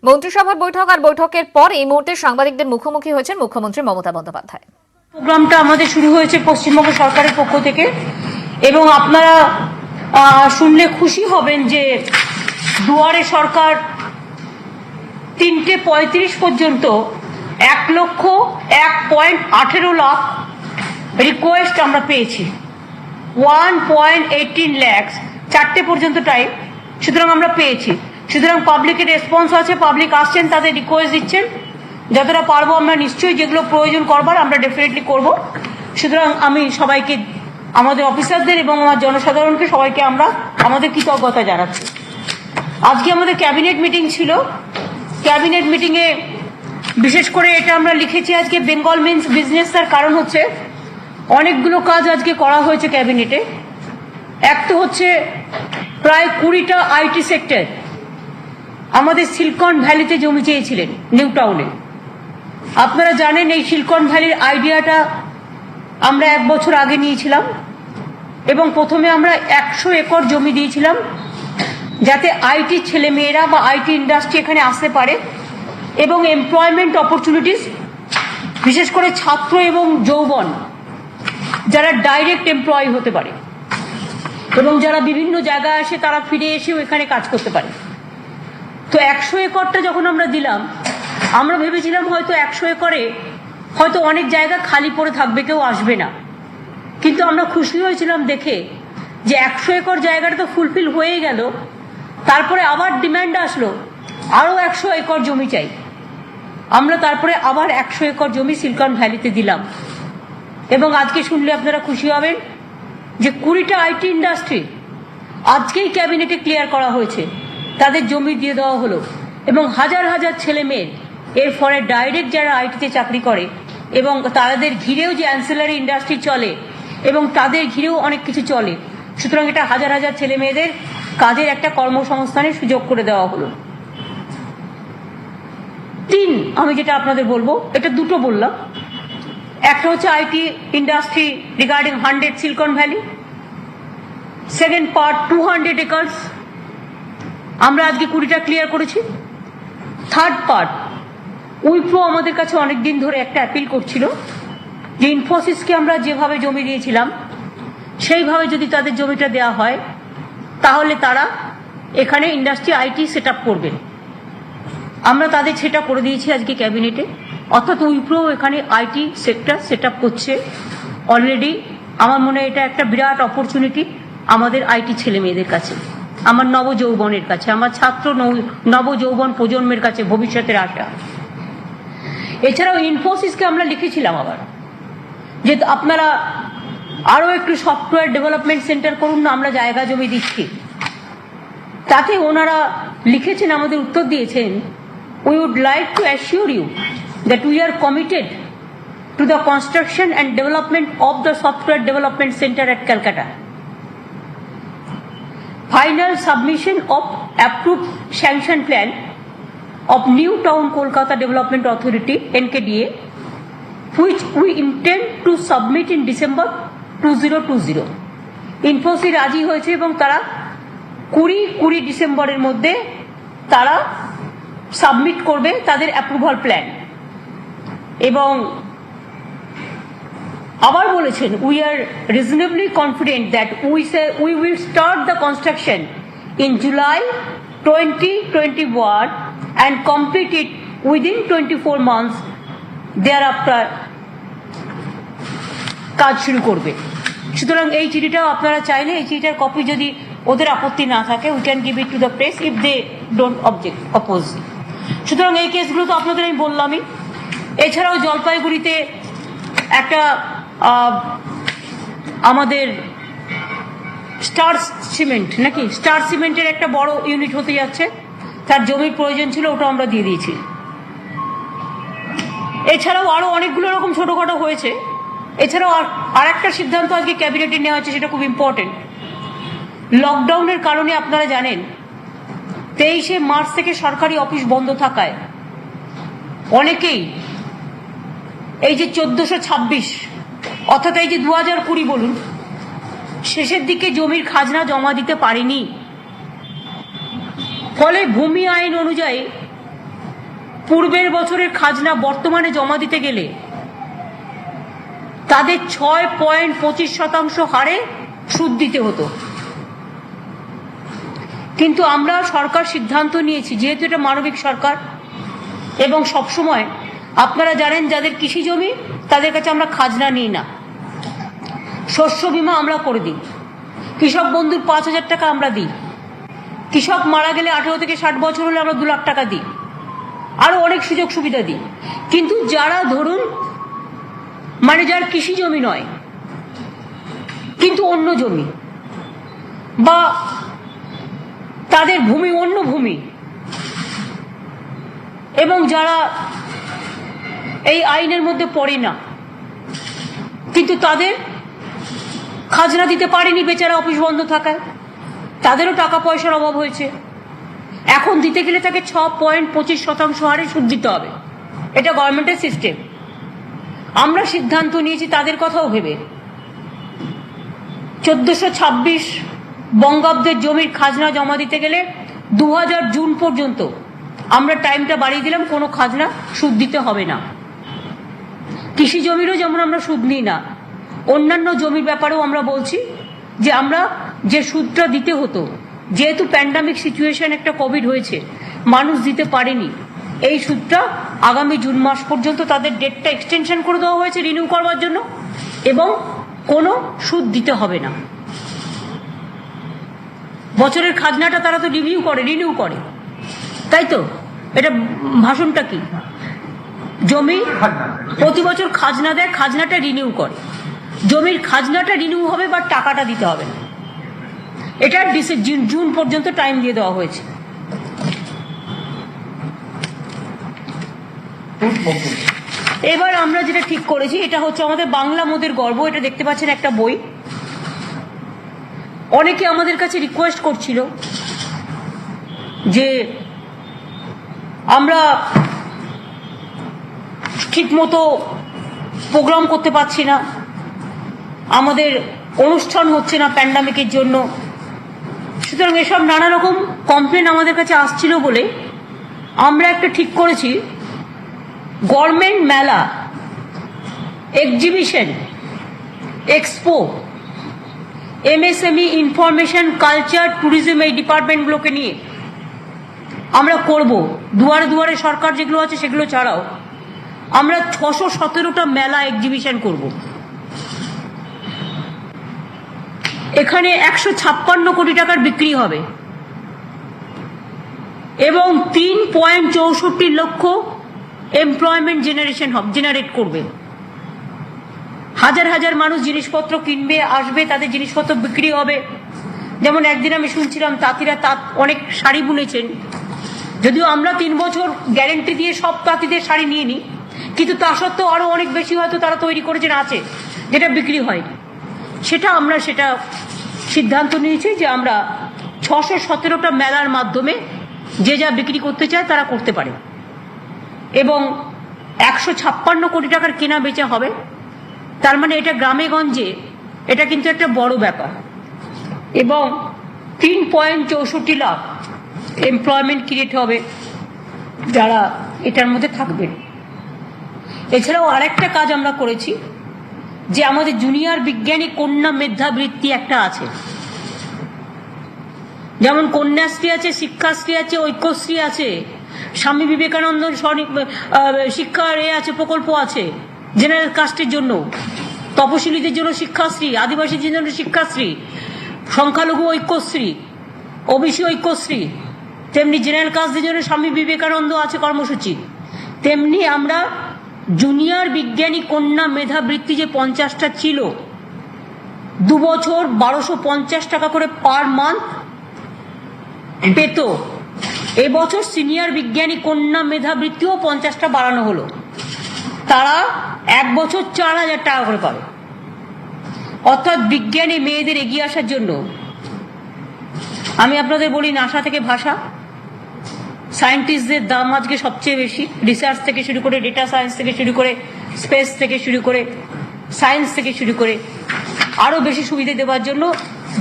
মন্ত্রিসভার বৈঠক আর বৈঠকের পর এই মুহূর্তে সাংবাদিকদের মুখোমুখি হয়েছেন মুখ্যমন্ত্রী মমতা বন্দ্যোপাধ্যায়। প্রোগ্রামটা আমাদের শুরু হয়েছে পশ্চিমবঙ্গ সরকারের পক্ষ থেকে এবং আপনারা শুনলে খুশি হবেন যে দুয়ারে সরকার 3:35 পর্যন্ত 1,01.18 লাখ রিকোয়েস্ট আমরা পেয়েছি। 1.18 লাখ 4টে পর্যন্ত টাইম, সুতরাং আমরা পেয়েছি। সুতরাং পাবলিকের রেসপন্স আছে, পাবলিক আসছেন, তাদের রিকোয়েস্ট দিচ্ছেন। যতটা পারবো আমরা নিশ্চয়ই যেগুলো প্রয়োজন করবার আমরা ডেফিনেটলি করব। সুতরাং আমি সবাইকে, আমাদের অফিসারদের এবং আমার জনসাধারণকে সবাইকে আমরা আমাদের কৃতজ্ঞতা জানাচ্ছি। আজকে আমাদের ক্যাবিনেট মিটিং ছিল। ক্যাবিনেট মিটিংয়ে বিশেষ করে এটা আমরা লিখেছি আজকে বেঙ্গল মিন্স বিজনেস। তার কারণ হচ্ছে অনেকগুলো কাজ আজকে করা হয়েছে ক্যাবিনেটে। এক তো হচ্ছে প্রায় 20টা আইটি সেক্টর আমাদের সিলিকন ভ্যালিতে জমি চেয়েছিলেন, নিউ টাউনে। আপনারা জানেন এই সিলিকন ভ্যালির আইডিয়াটা আমরা 1 বছর আগে নিয়েছিলাম এবং প্রথমে আমরা 100 একর জমি দিয়েছিলাম যাতে আইটি ছেলেমেয়েরা বা আইটি ইন্ডাস্ট্রি এখানে আসতে পারে এবং এমপ্লয়মেন্ট অপরচুনিটিস, বিশেষ করে ছাত্র এবং যৌবন যারা ডাইরেক্ট এমপ্লয় হতে পারে এবং যারা বিভিন্ন জায়গায় আসে তারা ফিরে এসেও এখানে কাজ করতে পারে। তো 100 একরটা যখন আমরা দিলাম, আমরা ভেবেছিলাম হয়তো 100 একরে হয়তো অনেক জায়গা খালি পড়ে থাকবে, কেউ আসবে না। কিন্তু আমরা খুশি হয়েছিলাম দেখে যে 100 একর জায়গাটা তো ফুলফিল হয়ে গেল। তারপরে আবার ডিমান্ড আসলো আরও 100 একর জমি চাই। আমরা তারপরে আবার 100 একর জমি সিলিকন ভ্যালিতে দিলাম এবং আজকে শুনলে আপনারা খুশি হবেন যে 20টা আইটি ইন্ডাস্ট্রি আজকেই ক্যাবিনেটে ক্লিয়ার করা হয়েছে, তাদের জমি দিয়ে দেওয়া হলো এবং হাজার হাজার ছেলে মেয়ের এর ফলে ডাইরেক্ট যারা আইটিতে চাকরি করে এবং তাদের ঘিরেও যে অ্যান্সিলারি ইন্ডাস্ট্রি চলে এবং তাদের ঘিরেও অনেক কিছু চলে। সুতরাং এটা হাজার হাজার ছেলে মেয়েদের কাজের একটা কর্মসংস্থানের সুযোগ করে দেওয়া হলো। 3, আমি যেটা আপনাদের বলবো, এটা দুটো বললাম। একটা হচ্ছে IT industry regarding 100 Silicon Valley. Second part 200 acres আমরা আজকে 20টা ক্লিয়ার করেছি। থার্ড পার্ট, উইপ্রো আমাদের কাছে অনেকদিন ধরে একটা অ্যাপিল করছিল যে ইনফোসিসকে আমরা যেভাবে জমি দিয়েছিলাম সেইভাবে যদি তাদের জমিটা দেওয়া হয় তাহলে তারা এখানে ইন্ডাস্ট্রি আইটি সেট আপ করবেন। আমরা তাদের সেটা করে দিয়েছি আজকে ক্যাবিনেটে। অর্থাৎ উইপ্রো এখানে আইটি সেক্টর সেট আপ করছে অলরেডি। আমার মনে হয় এটা একটা বিরাট অপরচুনিটি আমাদের আইটি ছেলে মেয়েদের কাছে, আমার নবযৌবনের কাছে, আমার ছাত্র নবযৌবন প্রজন্মের কাছে ভবিষ্যতের আশা। এছাড়াও ইনফোসিসকে আমরা লিখেছিলাম আবার যে আপনারা আরও একটু সফটওয়্যার ডেভেলপমেন্ট সেন্টার করুন না, আমরা জায়গা জমি দিচ্ছি। তাতে ওনারা লিখেছেন, আমাদের উত্তর দিয়েছেন, we would like to assure you that we are committed to the construction and development of the software development centre at Calcutta. Final submission of approved sanction plan of New Town Kolkata Development Authority (NKDA), which we intend to submit in December 2020. Infosys রাজি হয়েছে এবং তারা 20 ডিসেম্বরের মধ্যে তারা submit করবে তাদের approval plan. এবং আবার বলেছেন, we are reasonably confident that we will start the construction in July 2021 and complete it within 24 months thereafter কাজ শুরু করবে। সুতরাং এই চিঠিটাও আপনারা চাইলে এই চিঠিটার কপি যদি ওদের আপত্তি না থাকে, we can give it to the press if they don't oppose. সুতরাং এই কেসগুলো তো আপনাদের আমি বললামই। এছাড়াও জলপাইগুড়িতে একটা আমাদের স্টার সিমেন্টের একটা বড় ইউনিট হতে যাচ্ছে, তার জমির প্রয়োজন ছিল, ওটা আমরা দিয়ে দিয়েছি। এছাড়াও আরো অনেকগুলো রকম ছোটখাটো হয়েছে। এছাড়াও আর একটা সিদ্ধান্ত আজকে ক্যাবিনেটে নেওয়া হয়েছে, সেটা খুব ইম্পর্টেন্ট। লকডাউনের কারণে আপনারা জানেন 23শে মার্চ থেকে সরকারি অফিস বন্ধ থাকায় অনেকেই এই যে 1426 অর্থাৎ এই যে 2020 বলুন, শেষের দিকে জমির খাজনা জমা দিতে পারেনি। ফলে ভূমি আইন অনুযায়ী পূর্বের বছরের খাজনা বর্তমানে জমা দিতে গেলে তাদের 6.25% হারে সুদ দিতে হতো। কিন্তু আমরা সরকার সিদ্ধান্ত নিয়েছি, যেহেতু এটা মানবিক সরকার এবং সবসময় আপনারা জানেন যাদের কৃষি জমি তাদের কাছে আমরা খাজনা নিই না, শস্য বীমা আমরা করে দিই, কৃষক বন্ধুর 5,000 টাকা আমরা দিই, কৃষক মারা গেলে 18 থেকে 60 বছর হলে আমরা 2 লাখ টাকা দিই, আরো অনেক সুযোগ সুবিধা দিই। কিন্তু যারা ধরুন মানে যার কৃষি জমি নয় কিন্তু অন্য জমি বা তাদের ভূমি অন্য ভূমি এবং যারা এই আইনের মধ্যে পড়ে না কিন্তু তাদের খাজনা দিতে পারেনি বেচারা অফিস বন্ধ থাকায়, তাদেরও টাকা পয়সার অভাব হয়েছে, এখন দিতে গেলে তাকে 6.25% হারে সুদ দিতে হবে। এটা গভর্নমেন্টের সিস্টেম। আমরা সিদ্ধান্ত নিয়েছি তাদের কথাও ভেবে 1426 বঙ্গাব্দের জমির খাজনা জমা দিতে গেলে 2000 জুন পর্যন্ত আমরা টাইমটা বাড়িয়ে দিলাম, কোনো খাজনা সুদ দিতে হবে না। কৃষি জমিরও যেমন আমরা সুদ নিই না, অন্যান্য জমির ব্যাপারেও আমরা বলছি যে আমরা যে সুদটা দিতে হতো, যেহেতু প্যান্ডামিক সিচুয়েশন একটা কোভিড হয়েছে, মানুষ দিতে পারেনি, এই সুদটা আগামী জুন মাস পর্যন্ত তাদের ডেটটা এক্সটেনশন করে দেওয়া হয়েছে রিনিউ করবার জন্য, এবং কোনো সুদ দিতে হবে না। বছরের খাজনাটা তারা তো রিনিউ করে, তাই তো? এটা ভাষণটা কি? জমি প্রতি বছর খাজনা দেয়, খাজনাটা রিনিউ করে, জমির খাজনাটা রিনিউ হবে বা টাকাটা দিতে হবে না। এটা জুন পর্যন্ত টাইম দিয়ে দেওয়া হয়েছে। এবার আমরা যেটা ঠিক করেছি, এটা হচ্ছে আমাদের বাংলা মোদের গর্ব। এটা দেখতে পাচ্ছেন একটা বই। অনেকে আমাদের কাছে রিকোয়েস্ট করছিল যে আমরা ঠিক মতো প্রোগ্রাম করতে পারছি না, আমাদের অনুষ্ঠান হচ্ছে না প্যান্ডামিকের জন্য। সুতরাং এসব নানা রকম কমপ্লেন আমাদের কাছে আসছিল বলে আমরা একটা ঠিক করেছি, গভর্নমেন্ট মেলা, exhibition, expo, MSME, information, culture, tourism, এই ডিপার্টমেন্টগুলোকে নিয়ে আমরা করব। দুয়ারে দুয়ারে সরকার যেগুলো আছে সেগুলো ছাড়াও আমরা 617টা মেলা এক্সিবিশন করব। এখানে 156 কোটি টাকার বিক্রি হবে এবং 3.64 লক্ষ এমপ্লয়মেন্ট জেনারেট করবে। হাজার হাজার মানুষ জিনিসপত্র কিনবে, আসবে, তাদের জিনিসপত্র বিক্রি হবে। যেমন একদিন আমি শুনছিলাম তাঁতিরা অনেক শাড়ি বুনেছেন, যদিও আমরা 3 বছর গ্যারেন্টি দিয়ে সব তাঁতিদের শাড়ি নিয়ে নিই, কিন্তু তা সত্ত্বেও আরো অনেক বেশি হয়তো তারা তৈরি করেছেন আছে যেটা বিক্রি হয়নি। আমরা সিদ্ধান্ত নিয়েছি যে আমরা 617টা মেলার মাধ্যমে যে যা বিক্রি করতে চায় তারা করতে পারে এবং 156 কোটি টাকার কেনা বেচা হবে। তার মানে এটা গ্রামে গঞ্জে এটা কিন্তু একটা বড় ব্যাপার এবং 3.64 লাখ এমপ্লয়মেন্ট ক্রিয়েট হবে যারা এটার মধ্যে থাকবেন। এছাড়াও আরেকটা কাজ আমরা করেছি যে আমাদের জুনিয়র বিজ্ঞানী কন্যা মেধাবৃত্তি একটা আছে, যেমন কন্যাশ্রী আছে, শিক্ষাশ্রী আছে, ঐক্যশ্রী আছে, স্বামী বিবেকানন্দ শিক্ষার আছে, প্রকল্প আছে জেনারেল কাস্টের জন্য, তপশিলীদের জন্য শিক্ষাশ্রী, আদিবাসীদের জন্য শিক্ষাশ্রী, সংখ্যালঘু ঐক্যশ্রী, ওবিসি ঐক্যশ্রী, তেমনি জেনারেল কাস্টদের জন্য স্বামী বিবেকানন্দ আছে কর্মসূচি। তেমনি আমরা জুনিয়র বিজ্ঞানী কন্যা মেধাবৃত্তি যে 50টা ছিল, 2 বছর 1250 টাকা করে পার মান্থ পেত। এবছর সিনিয়র বিজ্ঞানী কন্যা মেধাবৃত্তিও 50টা বাড়ানো হলো, তারা 1 বছর 4000 টাকা করে পাবে। অর্থাৎ বিজ্ঞানী মেয়েদের এগিয়ে আসার জন্য আমি আপনাদের বলি, নাসা থেকে ভাষা, সায়েন্টিস্টদের দাম আজকে সবচেয়ে বেশি, রিসার্চ থেকে শুরু করে, ডেটা সায়েন্স থেকে শুরু করে, স্পেস থেকে শুরু করে, সায়েন্স থেকে শুরু করে আরো বেশি সুবিধা দেওয়ার জন্য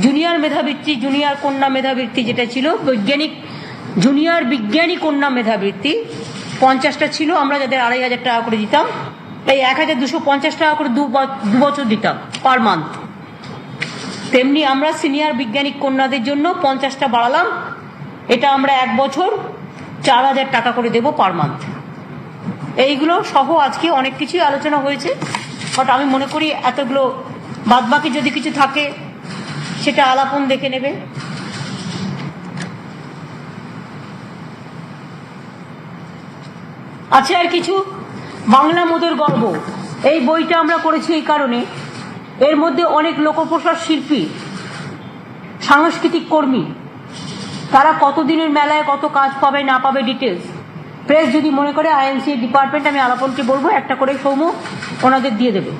জুনিয়র মেধাবৃত্তি, জুনিয়র কন্যা মেধাবৃত্তি যেটা ছিল বৈজ্ঞানিক জুনিয়র বিজ্ঞানী কন্যা মেধাবৃত্তি, 50টা ছিল, আমরা যাদের 2500 টাকা করে দিতাম, এই 1250 টাকা করে দু বছর দিতাম পার মান্থ। তেমনি আমরা সিনিয়র বিজ্ঞানিক কন্যাদের জন্য 50টা বাড়ালাম, এটা আমরা 1 বছর 4000 টাকা করে দেব পার মান্থ। এইগুলো সহ আজকে অনেক কিছুই আলোচনা হয়েছে, বাট আমি মনে করি এতগুলো বাদবাকি যদি কিছু থাকে সেটা আলাপন দেখে নেবে। আছে আর কিছু, বাংলা মোদের গর্ব, এই বইটা আমরা করেছি এই কারণে, এর মধ্যে অনেক লোকপ্রসার শিল্পী, সাংস্কৃতিক কর্মী, তারা কতদিনের মেলায় কত কাজ পাবে না পাবে ডিটেলস প্রেস যদি মনে করে আইএনসি ডিপার্টমেন্ট, আমি আলাপনকে বলবো একটা করে সৌম্য ওনাদের দিয়ে দেবে।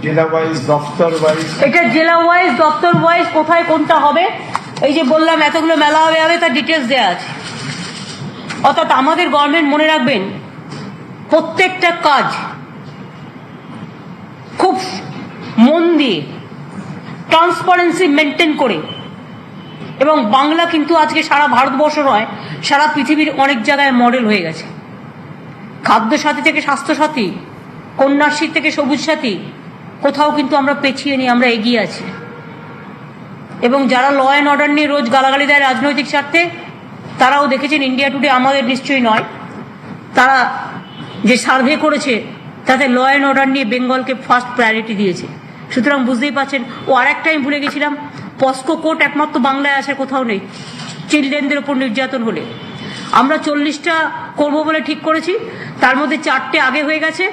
জেলা ওয়াইজ, দপ্তর ওয়াইজ, এটা জেলা ওয়াইজ, দপ্তর ওয়াইজ, কোথায় কোনটা হবে, এই যে বললাম এতগুলো মেলা হবে তার ডিটেলস দেওয়া আছে। অর্থাৎ আমাদের গভর্নমেন্ট মনে রাখবেন প্রত্যেকটা কাজ খুব মন দিয়ে ট্রান্সপারেন্সি মেনটেন করে, এবং বাংলা কিন্তু আজকে সারা ভারতবর্ষ নয় সারা পৃথিবীর অনেক জায়গায় মডেল হয়ে গেছে। খাদ্য সাথী থেকে স্বাস্থ্য সাথী, কন্যাশ্রী থেকে সবুজ সাথী, কোথাও কিন্তু আমরা পেছিয়ে নিই, আমরা এগিয়ে আছি। এবং যারা ল অ্যান্ড অর্ডার নিয়ে রোজ গালাগালি দেয় রাজনৈতিক স্বার্থে, তারাও দেখেছেন ইন্ডিয়া টুডে, আমাদের নিশ্চয়ই নয়, তারা যে সার্ভে করেছে তাতে ল অ্যান্ড অর্ডার নিয়ে বেঙ্গলকে ফার্স্ট প্রায়োরিটি দিয়েছে। সুতরাং বুঝতেই পারছেন। ও আরেকটা আমি ভুলে গেছিলাম, পস্কো কোর্ট একমাত্র বাংলায় আছে, কোথাও নেই চিলড্রেনদের ওপর নির্যাতন হলে। আমরা 40টা করবো বলে ঠিক করেছি, তার মধ্যে 4টে আগে হয়ে গেছে,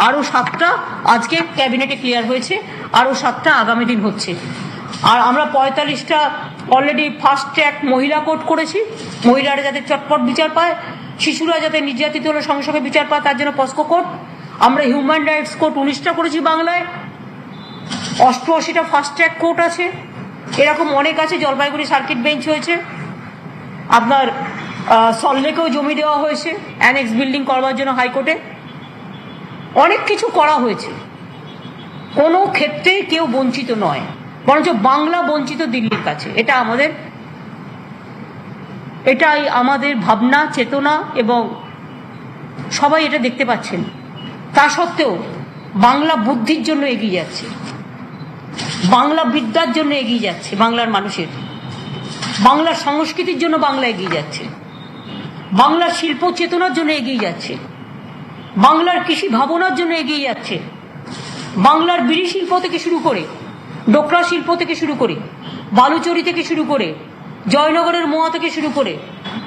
আরও 7টা আজকে ক্যাবিনেটে ক্লিয়ার হয়েছে, আরও 7টা আগামী দিন হচ্ছে। আর আমরা 45টা অলরেডি ফাস্ট ট্র্যাক মহিলা কোর্ট করেছি, মহিলারা যাতে চটপট বিচার পায়, শিশুরা যাতে নির্যাতিত হলে সঙ্গে সঙ্গে বিচার পায়, তার জন্য পস্কো কোর্ট। আমরা হিউম্যান রাইটস কোর্ট 19টা করেছি বাংলায়, 88টা ফাস্ট ট্র্যাক কোর্ট আছে, এরকম অনেক আছে। জলপাইগুড়ি সার্কিট বেঞ্চ হয়েছে, আপনার সল্টলেকেও জমি দেওয়া হয়েছে অ্যানেক্স বিল্ডিং করবার জন্য হাইকোর্টে। অনেক কিছু করা হয়েছে, কোনো ক্ষেত্রে কেউ বঞ্চিত নয়, বরঞ্চ বাংলা বঞ্চিত দিল্লির কাছে। এটাই আমাদের ভাবনা, চেতনা, এবং সবাই এটা দেখতে পাচ্ছেন। তা সত্ত্বেও বাংলা বুদ্ধির জন্য এগিয়ে যাচ্ছে, বাংলা বিদ্যার জন্য এগিয়ে যাচ্ছে, বাংলার মানুষের, বাংলার সংস্কৃতির জন্য বাংলা এগিয়ে যাচ্ছে, বাংলার শিল্প চেতনার জন্য এগিয়ে যাচ্ছে, বাংলার কৃষি ভাবনার জন্য এগিয়ে যাচ্ছে, বাংলার বিড়ি শিল্প থেকে শুরু করে, ডোকরা শিল্প থেকে শুরু করে, বালুচরি থেকে শুরু করে, জয়নগরের মোয়া থেকে শুরু করে,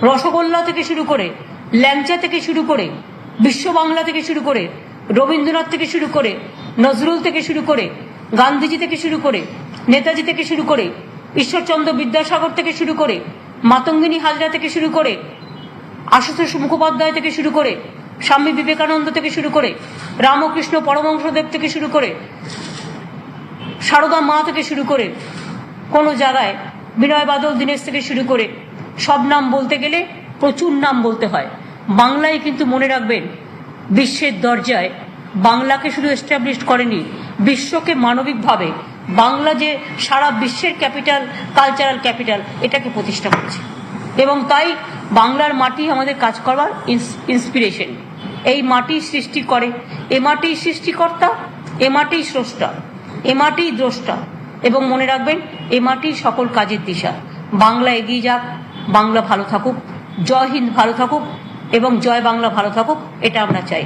রসগোল্লা থেকে শুরু করে, ল্যাংচা থেকে শুরু করে, বিশ্ব বাংলা থেকে শুরু করে, রবীন্দ্রনাথ থেকে শুরু করে, নজরুল থেকে শুরু করে, গান্ধীজি থেকে শুরু করে, নেতাজি থেকে শুরু করে, ঈশ্বরচন্দ্র বিদ্যাসাগর থেকে শুরু করে, মাতঙ্গিনী হাজরা থেকে শুরু করে, আশুতোষ মুখোপাধ্যায় থেকে শুরু করে, স্বামী বিবেকানন্দ থেকে শুরু করে, রামকৃষ্ণ পরমহংসদেব থেকে শুরু করে, সারদা মা থেকে শুরু করে, কোনো জায়গায় বিনয় বাদল দীনেশ থেকে শুরু করে, সব নাম বলতে গেলে প্রচুর নাম বলতে হয়। বাংলায় কিন্তু মনে রাখবেন বিশ্বের দরজায় বাংলাকে শুধু এস্টাবলিশ করেনি, বিশ্বকে মানবিকভাবে বাংলা যে সারা বিশ্বের ক্যাপিটাল, কালচারাল ক্যাপিটাল, এটাকে প্রতিষ্ঠা করেছে। এবং তাই বাংলার মাটি আমাদের কাজ করবার ইন্সপিরেশন। এই মাটি সৃষ্টি করে, এ মাটি সৃষ্টিকর্তা, এ মাটি স্রষ্টা, এ মাটি দ্রষ্টা, এবং মনে রাখবেন এ মাটি সকল কাজের দিশা। বাংলা এগিয়ে যাক, বাংলা ভালো থাকুক, জয় হিন্দ ভালো থাকুক, এবং জয় বাংলা ভালো থাকুক, এটা আমরা চাই।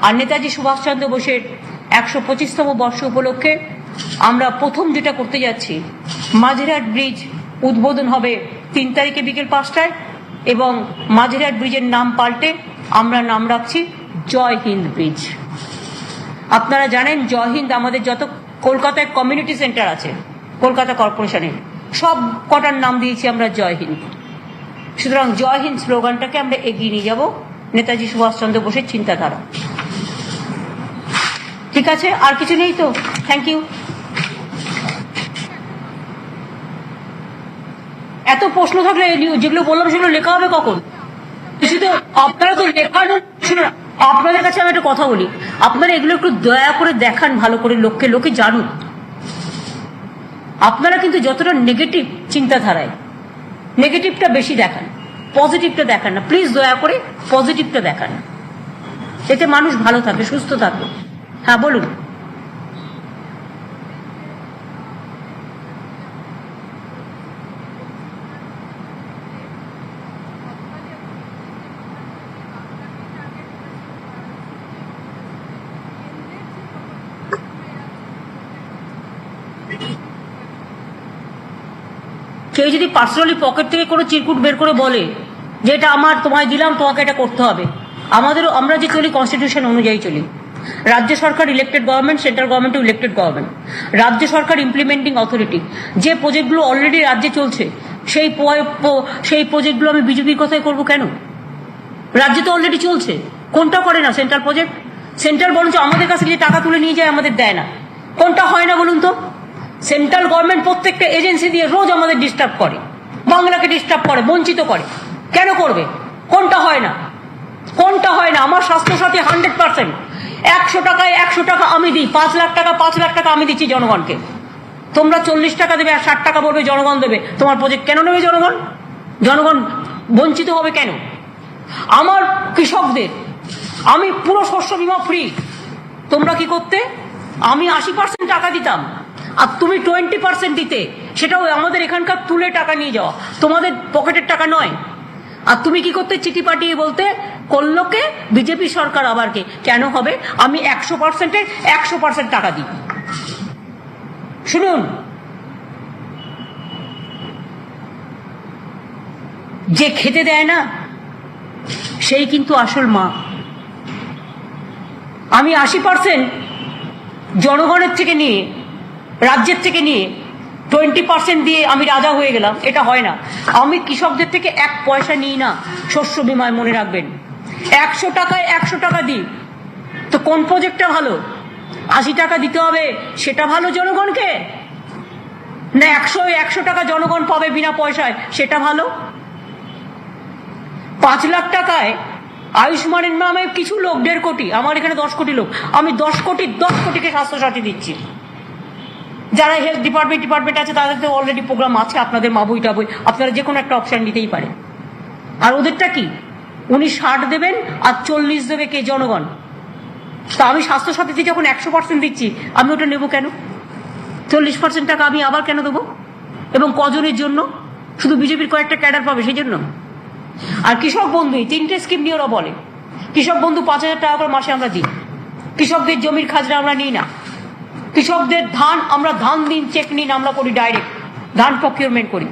আর নেতাজি সুভাষচন্দ্র বোসের 125তম বর্ষ উপলক্ষে আমরা প্রথম যেটা করতে যাচ্ছি, মাঝেরহাট ব্রিজ উদ্বোধন হবে 3 তারিখে বিকেল 5টায়, এবং মাঝেরহাট ব্রিজের নাম পাল্টে আমরা নাম রাখছি জয় হিন্দ ব্রিজ। আপনারা জানেন জয় হিন্দ আমাদের যত কলকাতায় কমিউনিটি সেন্টার আছে, কলকাতা কর্পোরেশনে সব কটার নাম দিয়েছি আমরা জয় হিন্দ। সুতরাং জয় হিন্দ স্লোগানটাকে আমরা এগিয়ে নিয়ে যাব নেতাজি সুভাষচন্দ্র বোসের চিন্তাধারা। ঠিক আছে, আর কিছু নেই তো? Thank you. এত প্রশ্ন থাকলে যেগুলো বললাম সেগুলো লেখা হবে কখন? শুধু আপনারা তো লেখার, শুনুন আপনাদের কাছে আমি একটা কথা বলি, আপনারা এগুলো একটু দয়া করে দেখান ভালো করে, লোকে জানুক। আপনারা কিন্তু যতটা নেগেটিভ চিন্তাধারায়, নেগেটিভটা বেশি দেখান, পজিটিভটা দেখান না। প্লিজ দয়া করে পজিটিভটা দেখান, এতে মানুষ ভালো থাকে, সুস্থ থাকে। হ্যাঁ বলুন। কেউ যদি পার্সোনালি পকেট থেকে কোনো চিরকুট বের করে বলে যে এটা আমার, তোমায় দিলাম, তোমাকে এটা করতে হবে, আমরা যে চলি কনস্টিটিউশন অনুযায়ী চলি। রাজ্য সরকার elected government, central government elected government. রাজ্য সরকার ইমপ্লিমেন্টিং অথরিটি। যে প্রজেক্টগুলো অলরেডি রাজ্যে চলছে সেই প্রজেক্টগুলো আমি বিজেপির কথাই করবো কেন? রাজ্যে তো অলরেডি চলছে, কোনটা করে না সেন্ট্রাল প্রজেক্ট? সেন্ট্রাল বরঞ্চ আমাদের কাছে যে টাকা তুলে নিয়ে যায় আমাদের দেয় না, কোনটা হয় না বলুন তো? সেন্ট্রাল গভর্নমেন্ট প্রত্যেকটা এজেন্সি দিয়ে রোজ আমাদের ডিস্টার্ব করে, বাংলাকে ডিস্টার্ব করে, বঞ্চিত করে। কেন করবে? কোনটা হয় না? কোনটা হয় না? আমার স্বাস্থ্যসাথী 100%, 100 টাকায় 100 টাকা আমি দিই, 5 লাখ টাকা 5 লাখ টাকা আমি দিচ্ছি জনগণকে। তোমরা 40 টাকা দেবে আর 60 টাকা বলবে জনগণ দেবে, তোমার প্রজেক্ট কেন নেবে জনগণ? জনগণ বঞ্চিত হবে কেন? আমার কৃষকদের আমি পুরো শস্য বীমা ফ্রি। তোমরা কি করতে? আমি 80% টাকা দিতাম আর তুমি 20% দিতে, সেটাও আমাদের এখানকার তুলে টাকা নিয়ে যাওয়া, তোমাদের পকেটের টাকা নয়। আর তুমি কি করতে? চিঠি পাঠিয়ে বলতে করলো কে? বিজেপি সরকার। আবার কে? কেন হবে? আমি 100%-এর 100% টাকা দিই। শুনুন, যে খেতে দেয় না সেই কিন্তু আসল মা। আমি 80% জনগণের থেকে নিয়ে, রাজ্যের থেকে নিয়ে 20% দিয়ে আমি রাজা হয়ে গেলাম, এটা হয় না। আমি কৃষকদের থেকে 1 পয়সা নিই না শস্য বীমায়, মনে রাখবেন। 100 টাকায় 100 টাকা দিই। তো কোন প্রজেক্টটা ভালো? 80 টাকা দিতে হবে সেটা ভালো জনগণকে, না 100 টাকা জনগণ পাবে বিনা পয়সায় সেটা ভালো? 5 লাখ টাকায় আয়ুষ্মানের নামে কিছু লোক, 1.5 কোটি, আমার এখানে 10 কোটি লোক, আমি 10 কোটিকে স্বাস্থ্যসাথী দিচ্ছি। যারা হেলথ ডিপার্টমেন্ট আছে তাদের তো অলরেডি প্রোগ্রাম আছে, আপনাদের মা বই টাবই, আপনারা যে কোনো একটা অপশন নিতেই পারেন। আর ওদেরটা কি? উনি 60 দেবেন আর 40 দেবে কে? জনগণ। তা আমি স্বাস্থ্যসাথীতে যখন 100% দিচ্ছি, আমি ওটা নেবো কেন? 40% টাকা আমি আবার কেন দেবো? এবং কজনের জন্য? শুধু বিজেপির কয়েকটা ক্যাডার পাবে সেই জন্য? আর কৃষক বন্ধু 3টে স্কিম নিয়ে ওরা বলে, কৃষক বন্ধু 5,000 টাকা করে মাসে আমরা দিই। কৃষকদের জমির খাজনা আমরা নিই না। কৃষকদের আমরা ধান দিন চেক নিন, আমরা করি ডাইরেক্ট ধান প্রকিউরমেন্ট করি।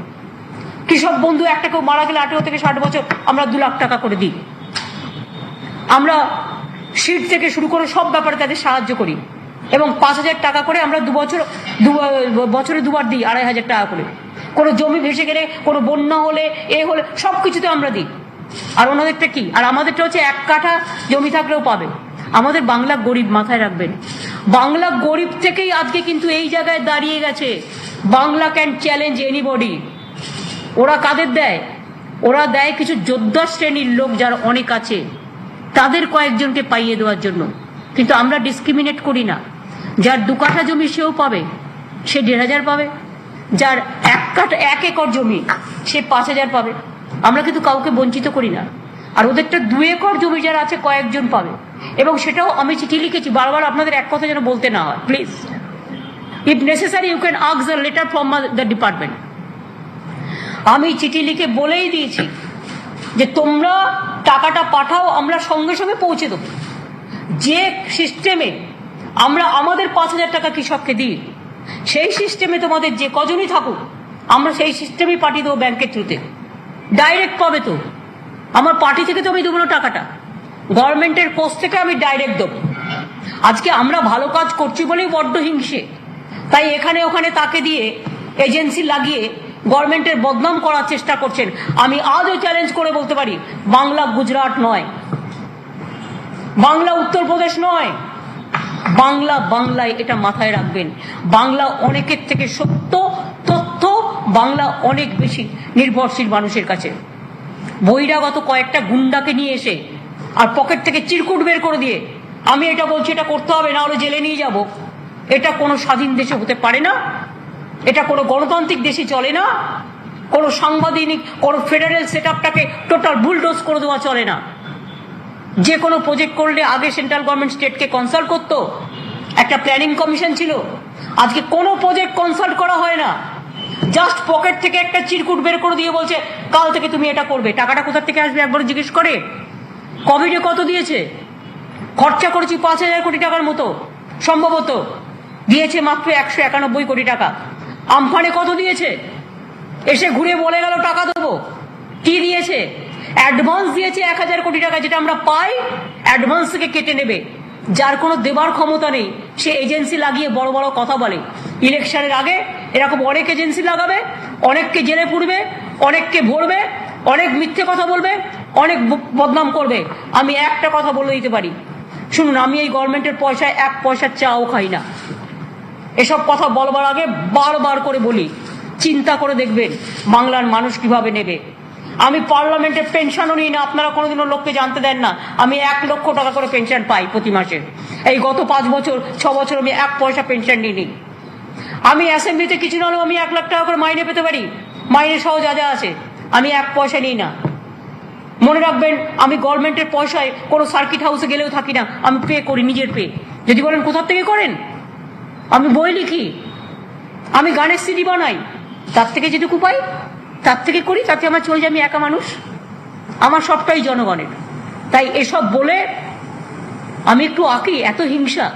কৃষক বন্ধু একটা কেউ মারা গেলে 18 থেকে 60 বছর আমরা 2 লাখ টাকা করে দিই। আমরা সিড থেকে শুরু করে সব ব্যাপারে তাদের সাহায্য করি এবং 5,000 টাকা করে আমরা বছরে 2বার দিই, 2,500 টাকা করে। কোনো জমি ভেসে গেলে, কোনো বন্যা হলে, হলে সবকিছুতে আমরা দিই। আর ওনাদেরটা কি? আর আমাদেরটা হচ্ছে 1 কাঠা জমি থাকলেও পাবে। আমাদের বাংলা গরিব, মাথায় রাখবেন। বাংলা গরিব থেকেই আজকে কিন্তু এই জায়গায় দাঁড়িয়ে গেছে। Bangla can challenge anybody. ওরা কাদের দেয়? ওরা দেয় কিছু যোদ্ধা শ্রেণীর লোক যারা অনেক আছে, তাদের কয়েকজনকে পাইয়ে দেওয়ার জন্য। কিন্তু আমরা ডিসক্রিমিনেট করি না। যার 2 কাঠা জমি সেও পাবে, সে 1,500 পাবে। যার 1 একর জমি সে 5,000 পাবে। আমরা কিন্তু কাউকে বঞ্চিত করি না। আর ওদেরটা 2 একর জমি যারা আছে কয়েকজন পাবে। এবং সেটাও আমি চিঠি লিখেছি, বারবার আপনাদের এক কথা যেন বলতে না হয়, please. If necessary you can ask the letter from the department. আমি চিঠি লিখে বলেই দিয়েছি যে তোমরা টাকাটা পাঠাও, আমরা সঙ্গে সঙ্গে পৌঁছে দেবো। যে সিস্টেমে আমরা আমাদের 5,000 টাকা কৃষককে দিই, সেই সিস্টেমে তোমাদের যে কজনই থাকুক, আমরা সেই সিস্টেমেই পাঠিয়ে দেবো ব্যাংকের থ্রুতে। ডাইরেক্ট পাবে তো। আমার পার্টি থেকে তো আমি দেবো না টাকাটা, গভর্নমেন্টের কোষ থেকে আমি ডাইরেক্ট দেবো। আজকে আমরা ভালো কাজ করছি বলেই বড্ড হিংসে, তাই এখানে ওখানে তাকে দিয়ে এজেন্সি লাগিয়ে গভর্নমেন্টের বদনাম করার চেষ্টা করছেন। আমি আজও চ্যালেঞ্জ করে বলতে পারি, বাংলা গুজরাট নয়, বাংলা উত্তরপ্রদেশ নয়, বাংলা বাংলায়, এটা মাথায় রাখবেন। বাংলা অনেকের থেকে সত্য তথ্য, বাংলা অনেক বেশি নির্ভরশীল মানুষের কাছে। বহিরাগত কয়েকটা গুন্ডাকে নিয়ে এসে আর পকেট থেকে চিরকুট বের করে দিয়ে আমি এটা বলছি এটা করতে হবে, না হলে জেলে নিয়ে যাব। এটা কোনো স্বাধীন দেশে হতে পারে না, এটা কোনো গণতান্ত্রিক দেশে চলে না, কোনো সাংবিধানিক কোনো ফেডারেল সেট আপটাকে টোটাল বুলডোজ করে দেওয়া চলে না। যে কোনো প্রজেক্ট করলে আগে সেন্ট্রাল গভর্নমেন্ট স্টেটকে কনসাল্ট করতো, একটা প্ল্যানিং কমিশন ছিল। আজকে কোনো প্রজেক্ট কনসাল্ট করা হয় না, জাস্ট পকেট থেকে একটা চিরকুট বের করে দিয়ে বলছে কাল থেকে তুমি এটা করবে। টাকাটা কোথা থেকে আসবে একবার জিজ্ঞেস করে? কোভিডে কত দিয়েছে? খরচা করেছি 5,000 কোটি টাকার মতো, সম্ভবত দিয়েছে মাত্র 191 কোটি টাকা। আমফানে কত দিয়েছে? এসে ঘুরে বলে গেল টাকা দেবো। কি দিয়েছে? অ্যাডভান্স দিয়েছে 1,000 কোটি টাকা, যেটা আমরা পাই অ্যাডভান্স থেকে কেটে নেবে। যার কোনো দেবার ক্ষমতা নেই সে এজেন্সি লাগিয়ে বড় বড় কথা বলে। ইলেকশনের আগে এরকম অনেক এজেন্সি লাগাবে, অনেককে জেলে পুরবে, অনেককে ভরবে, অনেক মিথ্যে কথা বলবে, অনেক বদনাম করবে। আমি একটা কথা বলে দিতে পারি, শুনুন, আমি এই গভর্নমেন্টের পয়সায় 1 পয়সা চাও খাই না। এসব কথা বলবার আগে বারবার করে বলি, চিন্তা করে দেখবেন বাংলার মানুষ কিভাবে নেবে। আমি পার্লামেন্টের পেনশনও নিই না, আপনারা কোনোদিনও লোককে জানতে দেন না। আমি 1 লক্ষ টাকা করে পেনশন পাই প্রতি মাসে। এই গত 5 বছর 6 বছর আমি 1 পয়সা পেনশন নিইনি। আমি অ্যাসেম্বলিতে কিছু না হলেও আমি 1 লাখ টাকা করে মাইনে পেতে পারি, মাইনে সহ যা যা আছে। আমি 1 পয়সা নিই না। মনে রাখবেন, আমি গভর্নমেন্টের পয়সায় কোনো সার্কিট হাউসে গেলেও থাকি না, আমি পে করি, নিজের পে। যদি বলেন কোথা থেকে করেন, আমি বই লিখি, আমি গানের সিডি বানাই, তার থেকে যেটুকু পাই তার থেকে করি, তাতে আমার চলে যায়। আমি একা মানুষ, আমার সবটাই জনগণের। তাই এসব বলে আমি একটু আঁকি, এত হিংসা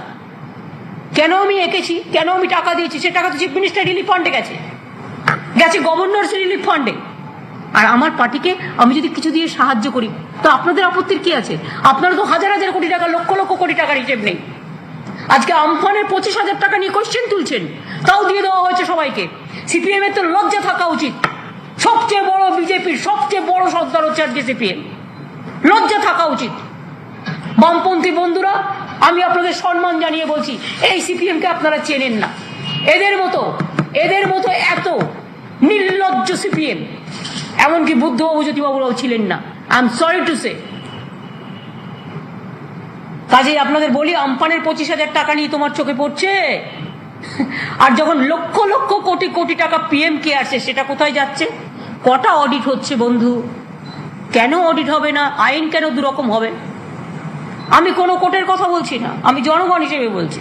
কেন আমি এঁকেছি, কেন আমি টাকা দিয়েছি? সে টাকা তো চিফ মিনিস্টার রিলিফ ফান্ডে গেছে, গভর্নর রিলিফ ফান্ডে। আর আমার পার্টিকে আমি যদি কিছু দিয়ে সাহায্য করি তো আপনাদের আপত্তির কি আছে? আপনারা তো হাজার হাজার কোটি টাকা, লক্ষ লক্ষ কোটি টাকার হিসেব নেই। আজকে আমফানের 25,000 টাকা নিয়ে কোশ্চেন তুলছেন, তাও দিয়ে দেওয়া হয়েছে সবাইকে। সিপিএম এর তো লজ্জা থাকা উচিত। সবচেয়ে বড় বিজেপির সবচেয়ে বড় সর্দার হচ্ছে আজকে সিপিএম, লজ্জা থাকা উচিত। বামপন্থী বন্ধুরা, আমি আপনাদের সম্মান জানিয়ে বলছি, এই সিপিএম কে আপনারা চেনেন না। এদের মতো এত নির্লজ্জ সিপিএম এমনকি বুদ্ধবাবু জ্যোতিবাবুরাও ছিলেন না। I am sorry to say. কাজেই আপনাদের বলি, আমফানের 25,000 টাকা নিয়ে তোমার চোখে পড়ছে? আর যখন লক্ষ লক্ষ কোটি কোটি টাকা পিএম কে আসছে, সেটা কোথায় যাচ্ছে? কটা অডিট হচ্ছে বন্ধু? কেন অডিট হবে না? আইন কেন দুরকম হবে? আমি কোনো কোর্টের কথা বলছি না, আমি জনগণ হিসেবে বলছি।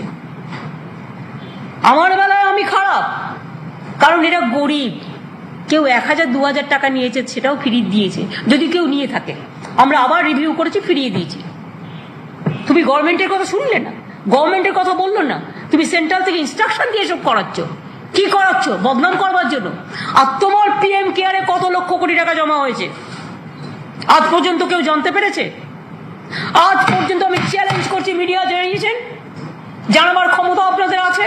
আমার বেলায় আমি খারাপ, কারণ এরা গরিব। কেউ 1,000 2,000 টাকা নিয়েছে, সেটাও ফিরিয়ে দিয়েছে, যদি কেউ নিয়ে থাকে। আমরা আবার রিভিউ করেছি, ফিরিয়ে দিয়েছি। তুমি গভর্নমেন্টের কথা শুনলে না, গভর্নমেন্টের কথা বললো না, তুমি সেন্ট্রাল থেকে ইনস্ট্রাকশন দিয়ে এসব করাচ্ছ। কি করাচ্ছ? বদনাম করবার জন্য। আর তোমার পিএম কেয়ারে কত লক্ষ কোটি টাকা জমা হয়েছে আজ পর্যন্ত কেউ জানতে পেরেছে? আজ পর্যন্ত আমি চ্যালেঞ্জ করছি, মিডিয়া জানিয়েছেন, জানাবার ক্ষমতা আপনাদের আছে?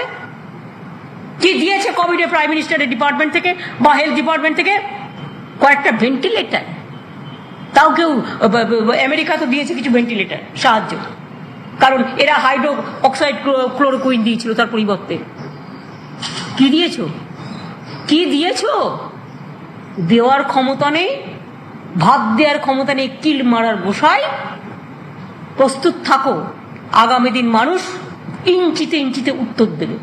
কি দিয়েছে কোভিডে প্রাইম মিনিস্টারের ডিপার্টমেন্ট থেকে বা হেলথ ডিপার্টমেন্ট থেকে? কয়েকটা ভেন্টিলেটার, তাও কেউ আমেরিকা তো দিয়েছে কিছু ভেন্টিলেটার সাহায্য, কারণ এরা হাইড্রো অক্সাইড ক্লোরোকুইন দিয়েছিল তার পরিবর্তে। কি দিয়েছো? কি দিয়েছো? দেওয়ার ক্ষমতা নেই, ভাত দেওয়ার ক্ষমতা নেই, কিল মারার গোসাই। প্রস্তুত থাকো, আগামী দিন মানুষ ইঞ্চিতে ইঞ্চিতে উত্তর দেবে।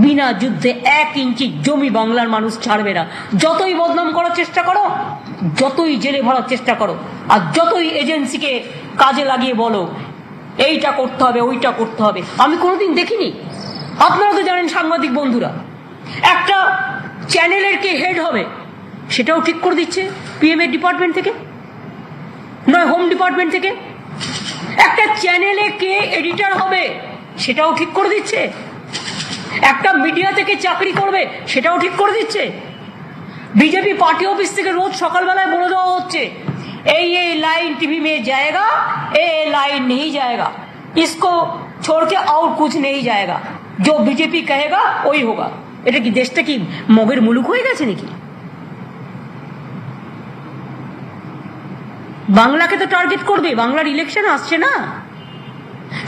বিনা যুদ্ধে 1 ইঞ্চি জমি বাংলার মানুষ ছাড়বে না। যতই বদনাম করার চেষ্টা করো, যতই জেলে ভরার চেষ্টা করো, আর যতই এজেন্সিকে কাজে লাগিয়ে বলো এইটা করতে হবে ওইটা করতে হবে, আমি কোনোদিন দেখিনি। আপনারা তো জানেন সাংবাদিক বন্ধুরা, একটা চ্যানেলের কে হেড হবে সেটাও ঠিক করে দিচ্ছে পিএম এর ডিপার্টমেন্ট থেকে, নয় হোম ডিপার্টমেন্ট থেকে। একটা চ্যানেলে কে এডিটর হবে সেটাও ঠিক করে দিচ্ছে। একটা মিডিয়া থেকে চাকরি করবে সেটাও ঠিক করে দিচ্ছে। बीजेपी पार्टी ऑफिस থেকে রোজ সকালবেলায় বলে দেওয়া হচ্ছে ये लाइन टीवी में जाएगा, ये लाइन नहीं जाएगा, इसको छोड़ के और कुछ नहीं जाएगा, जो बीजेपी कहेगा वही होगा। এটা কি দেশটা কি মগের মুলুক হয়ে গেছে নাকি? বাংলাকে তো টার্গেট করবে, বাংলার ইলেকশন আসছে না।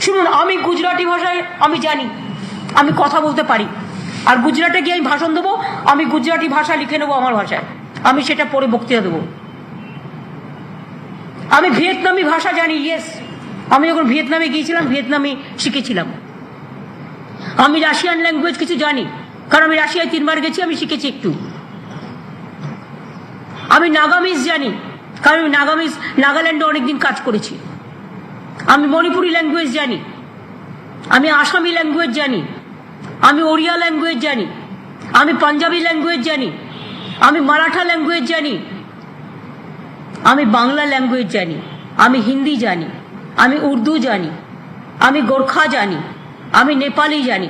শুনুন, আমি গুজরাটি ভাষায় আমি জানি, আমি কথা বলতে পারি, আর গুজরাটে গিয়ে আমি ভাষণ দেবো, আমি গুজরাটি ভাষা লিখে নেবো আমার ভাষায়, আমি সেটা পরে বক্তৃতা দেবো। আমি ভিয়েতনামি ভাষা জানি, ইয়েস। আমি যখন ভিয়েতনামে গিয়েছিলাম ভিয়েতনামি শিখেছিলাম। আমি রাশিয়ান ল্যাঙ্গুয়েজ কিছু জানি, কারণ আমি রাশিয়ায় 3 বার গেছি, আমি শিখেছি একটু। আমি নাগামিজ জানি, কারণ আমি নাগাল্যান্ডে অনেকদিন কাজ করেছি। আমি মণিপুরি ল্যাঙ্গুয়েজ জানি, আমি আসামি ল্যাঙ্গুয়েজ জানি, আমি ওড়িয়া ল্যাঙ্গুয়েজ জানি, আমি পাঞ্জাবি ল্যাঙ্গুয়েজ জানি, আমি মারাঠা ল্যাঙ্গুয়েজ জানি, আমি বাংলা ল্যাঙ্গুয়েজ জানি, আমি হিন্দি জানি, আমি উর্দু জানি, আমি গোর্খা জানি, আমি নেপালি জানি।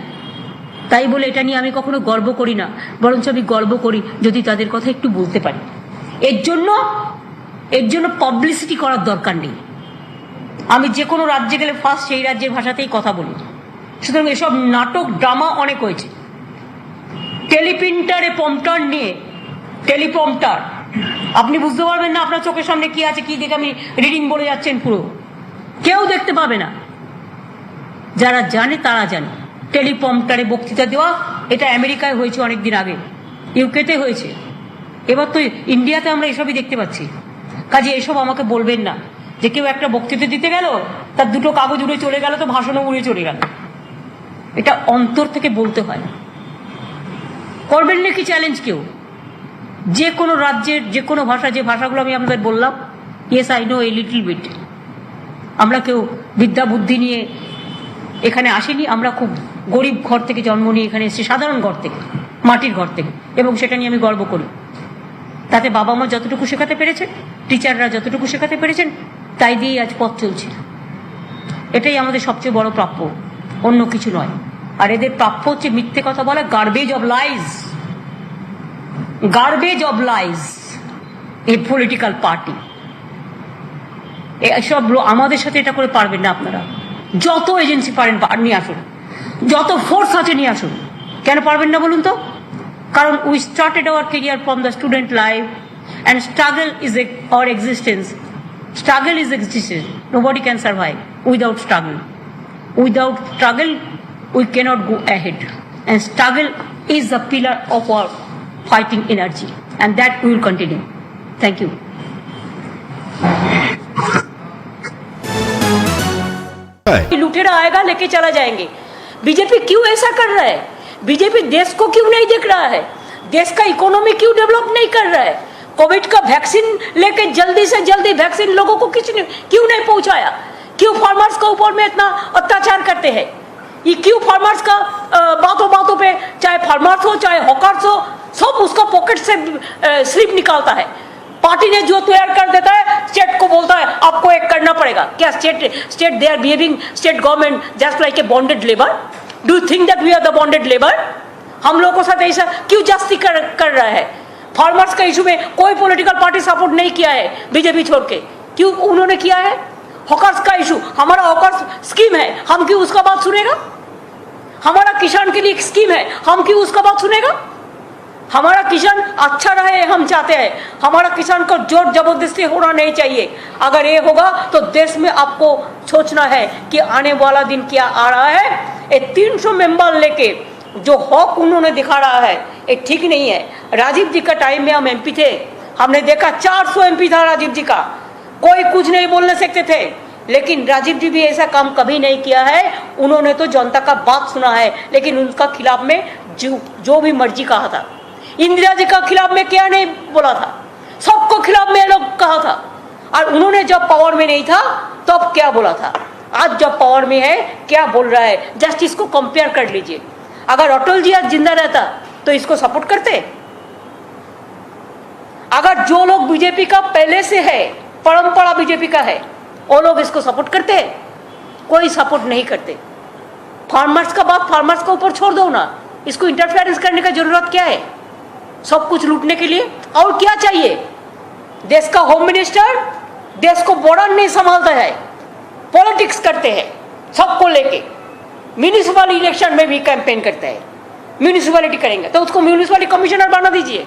তাই বলে এটা নিয়ে আমি কখনো গর্ব করি না, বরঞ্চ আমি গর্ব করি যদি তাদের কথা একটু বলতে পারি। এর জন্য পাবলিসিটি করার দরকার নেই। আমি যে কোনো রাজ্যে গেলে ফার্স্ট সেই রাজ্যের ভাষাতেই কথা বলি। সুতরাং এসব নাটক ড্রামা অনেক হয়েছে। টেলিপ্রিন্টারে প্রম্পটার নিয়ে, টেলিপ্রম্পটার, আপনি বুঝতে পারবেন না আপনার চোখের সামনে কি আছে, কি দেখে আপনি রিডিং বলে যাচ্ছেন, পুরো কেউ দেখতে পাবে না। যারা জানে তারা জানে। টেলিপ্রম্পটারে বক্তৃতা দেওয়া, এটা আমেরিকায় হয়েছে অনেকদিন আগে, ইউকেতে হয়েছে, এবার তো ইন্ডিয়াতে আমরা এসবই দেখতে পাচ্ছি। কাজে এসব আমাকে বলবেন না যে কেউ একটা বক্তৃতা দিতে গেল, তার 2টো কাগজ উড়ে চলে গেল, তো ভাষণও উড়ে চলে গেল। এটা অন্তর থেকে বলতে হয়। করবেন নাকি চ্যালেঞ্জ কেউ? যে কোনো রাজ্যের যে কোনো ভাষা, যে ভাষাগুলো আমি আপনাদের বললাম, yes I know a little bit. আমরা কেউ বিদ্যা বুদ্ধি নিয়ে এখানে আসিনি, আমরা খুব গরিব ঘর থেকে জন্ম নিয়ে এখানে এসেছি, সাধারণ ঘর থেকে, মাটির ঘর থেকে, এবং সেটা নিয়ে আমি গর্ব করি। তাতে বাবা মা যতটুকু শেখাতে পেরেছেন, টিচাররা যতটুকু শেখাতে পেরেছেন, তাই দিয়েই আজ পথ চলছে। এটাই আমাদের সবচেয়ে বড় প্রাপ্য, অন্য কিছু নয়। আর এদের প্রাপ্য হচ্ছে মিথ্যে কথা বলা, garbage of lies, garbage of lies. এই পলিটিক্যাল পার্টি এসব আমাদের সাথে এটা করে পারবেন না আপনারা। যত এজেন্সি পারেন নিয়ে আসুন, যত ফোর্স আছে নিয়ে আসুন। কেন পারবেন না বলুন তো? কারণ we started our career from the student life, and struggle is our existence. Struggle is existence. Nobody can survive without struggle. Without struggle, we cannot go ahead. And struggle is the pillar of our fighting energy. And that we will continue. Thank you. लुटेरा आएगा लेके चला जाएंगे। BJP क्यों ऐसा कर रहा है? बीजेपी देश को क्यों नहीं देख रहा है? देश का इकोनॉमी क्यों डेवलप नहीं कर रहा है? कोविड का वैक्सीन लेके जल्दी से जल्दी वैक्सीन लोगों को क्यों नहीं पहुंचाया? क्यों फार्मर्स के ऊपर में इतना अत्याचार करते हैं? ये क्यों फार्मर्स का बातों बातों पे, चाहे फार्मर्स हो चाहे हॉकर्स हो, सब उसका पॉकेट से स्लिप निकालता है। पार्टी ने जो तैयार कर देता है, स्टेट को बोलता है आपको एक करना पड़ेगा। क्या state they are behaving, state government just like a bonded labour? Do you think that we are the bonded labour? हम लोगों के साथ ऐसा क्यों जास्ती कर रहा है? फार्मर्स का इशू में कोई पॉलिटिकल पार्टी सपोर्ट नहीं किया है बीजेपी छोड़ के, क्यों उन्होंने किया है? हॉकर्स का इशू, हमारा हॉकर्स स्कीम है, हम क्यों उसका बात सुनेगा? हमारा किसान के लिए एक स्कीम है, हम क्यों उसका बात सुनेगा? हमारा किसान अच्छा रहे हम चाहते हैं। हमारा किसान को जोर जबरदस्ती होना नहीं चाहिए। अगर ये होगा तो देश में आपको सोचना है कि आने वाला दिन क्या आ रहा है। ये 300 मेंबर लेके जो हॉक उन्होंने दिखा रहा है, ये ठीक नहीं है। राजीव जी का टाइम में हम एमपी थे, हमने देखा 400 एमपी था राजीव जी का, कोई कुछ नहीं बोलने सकते थे। लेकिन राजीव जी भी ऐसा काम कभी नहीं किया है। उन्होंने तो जनता का बात सुना है, लेकिन उनका खिलाफ में जो भी मर्जी कहा था। इंदिरा जी का खिलाफ में क्या नहीं बोला था, सबको खिलाफ में लोग कहा था। और उन्होंने जब पावर में नहीं था तब क्या बोला था, आज जब पावर में है क्या बोल रहा है। जस्ट इसको कंपेयर कर लीजिए। अगर अटल जी आज जिंदा रहता तो इसको सपोर्ट करते? अगर जो लोग बीजेपी का पहले से है, परंपरा बीजेपी का है, वो लोग इसको सपोर्ट करते? कोई सपोर्ट नहीं करते। फार्मर्स का बात फार्मर्स के ऊपर छोड़ दो ना, इसको इंटरफेरेंस करने का जरूरत क्या है? सब कुछ लूटने के लिए और क्या चाहिए? देश का होम मिनिस्टर देश को बॉर्डर नहीं संभालता है, पॉलिटिक्स करते हैं सबको लेके। म्यूनिसिपल इलेक्शन में भी कैंपेन करते हैं। म्यूनिसिपैलिटी करेंगे तो उसको म्यूनिसिपैलिटी कमिश्नर बना दीजिए।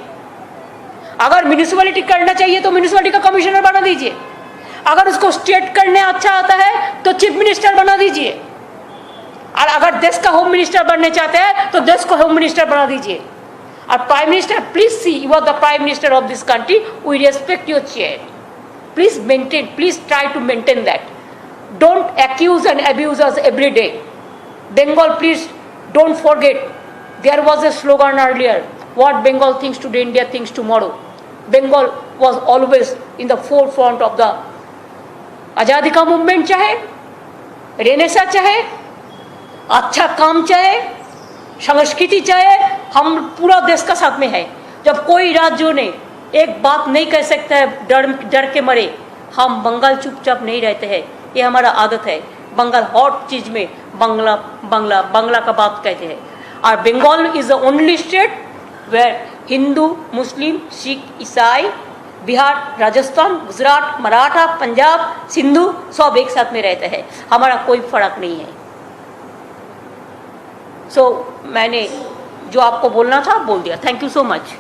अगर म्यूनिसिपैलिटी करना चाहिए तो म्यूनिसिपैलिटी का कमिश्नर बना दीजिए। अगर उसको स्टेट करने अच्छा आता है तो चीफ मिनिस्टर बना दीजिए। और अगर देश का होम मिनिस्टर बनने चाहते हैं तो देश को होम मिनिस्टर बना दीजिए। और prime minister, please see, you are the prime minister of this country, we respect your chair. Please try to maintain that. Don't accuse and abuse us every day. Bengal, please don't forget. There was a slogan earlier, what Bengal thinks today, India thinks tomorrow. Bengal was always in the forefront of the आज़ादी का movement, चाहे Renaissance, चाहे अच्छा काम, चाहे संस्कृति, चाहे हम पूरा देश का साथ में है। जब कोई राज्यों ने एक बात नहीं कह सकता है डर के मरे, हम बंगाल चुपचाप नहीं रहते हैं, ये हमारा आदत है। बंगाल हॉट चीज में बांग्ला बांग्ला बांग्ला का बात कहते हैं। और Bengal is the only state where Hindu, Muslim, Sikh, ईसाई, बिहार, राजस्थान, गुजरात, मराठा, पंजाब, सिंधु सब एक साथ में रहते हैं। हमारा कोई फर्क नहीं है। मैंने जो आपको बोलना था बोल दिया। Thank you so much.